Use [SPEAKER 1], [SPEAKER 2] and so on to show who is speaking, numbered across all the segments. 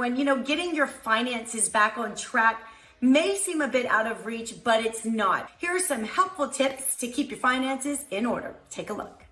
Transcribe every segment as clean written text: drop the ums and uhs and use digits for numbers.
[SPEAKER 1] everyone. You know, getting your finances back on track may seem a bit out of reach, but it's not. Here are some helpful tips to keep your finances in order. Take a look.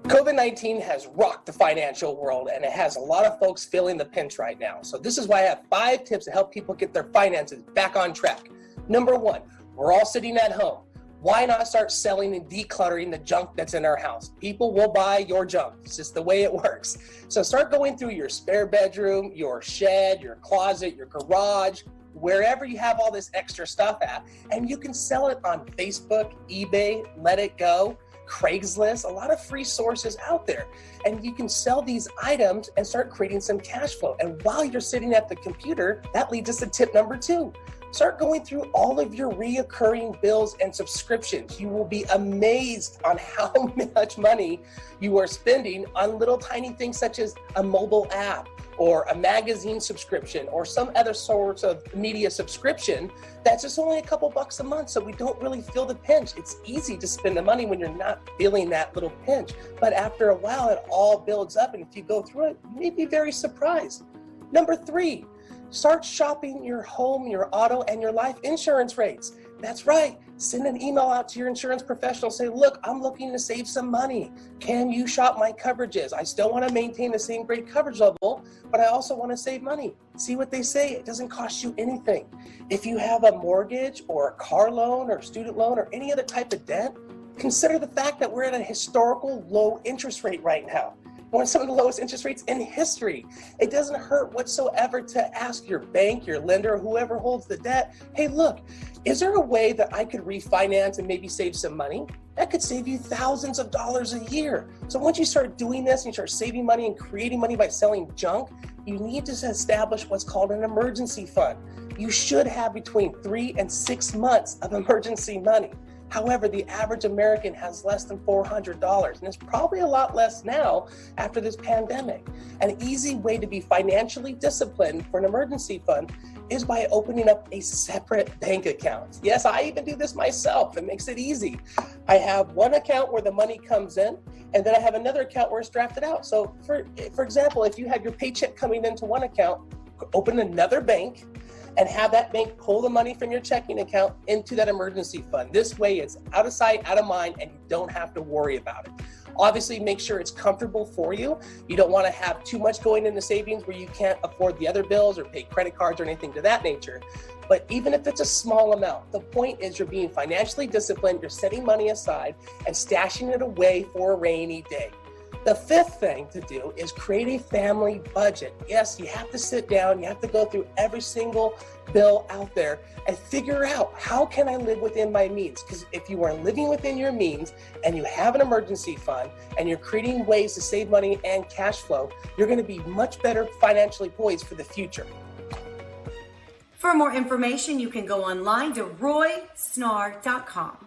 [SPEAKER 2] COVID-19 has rocked the financial world, and it has a lot of folks feeling the pinch right now. So this is why I have 5 tips to help people get their finances back on track. Number 1, we're all sitting at home. Why not start selling and decluttering the junk that's in our house? People will buy your junk. It's just the way it works. So start going through your spare bedroom, your shed, your closet, your garage, wherever you have all this extra stuff at, and you can sell it on Facebook, eBay, Let It Go, Craigslist, a lot of free sources out there. And you can sell these items and start creating some cash flow. And while you're sitting at the computer, that leads us to tip number 2. Start going through all of your reoccurring bills and subscriptions. You will be amazed on how much money you are spending on little tiny things such as a mobile app or a magazine subscription or some other sorts of media subscription that's just only a couple bucks a month, so we don't really feel the pinch. It's easy to spend the money when you're not feeling that little pinch, but after a while it all builds up, and if you go through it, you may be very surprised. Number 3, start shopping your home, your auto, and your life insurance rates. That's right. Send an email out to your insurance professional. Say, look, I'm looking to save some money. Can you shop my coverages? I still want to maintain the same great coverage level, but I also want to save money. See what they say. It doesn't cost you anything. If you have a mortgage or a car loan or student loan or any other type of debt, consider the fact that we're at a historical low interest rate right now. One of some of the lowest interest rates in history. It doesn't hurt whatsoever to ask your bank, your lender, whoever holds the debt, hey, look, is there a way that I could refinance and maybe save some money? That could save you thousands of dollars a year. So once you start doing this and you start saving money and creating money by selling junk, you need to establish what's called an emergency fund. You should have between 3 and 6 months of emergency money. However, the average American has less than $400, and it's probably a lot less now after this pandemic. An easy way to be financially disciplined for an emergency fund is by opening up a separate bank account. Yes, I even do this myself. It makes it easy. I have one account where the money comes in, and then I have another account where it's drafted out. So for example, if you have your paycheck coming into one account, open another bank, and have that bank pull the money from your checking account into that emergency fund. This way it's out of sight, out of mind, and you don't have to worry about it. Obviously, make sure it's comfortable for you. You don't want to have too much going into savings where you can't afford the other bills or pay credit cards or anything to that nature. But even if it's a small amount, the point is you're being financially disciplined, you're setting money aside and stashing it away for a rainy day. The 5th thing to do is create a family budget. Yes, you have to sit down, you have to go through every single bill out there and figure out, how can I live within my means? Because if you are living within your means and you have an emergency fund and you're creating ways to save money and cash flow, you're going to be much better financially poised for the future.
[SPEAKER 1] For more information, you can go online to roysnarr.com.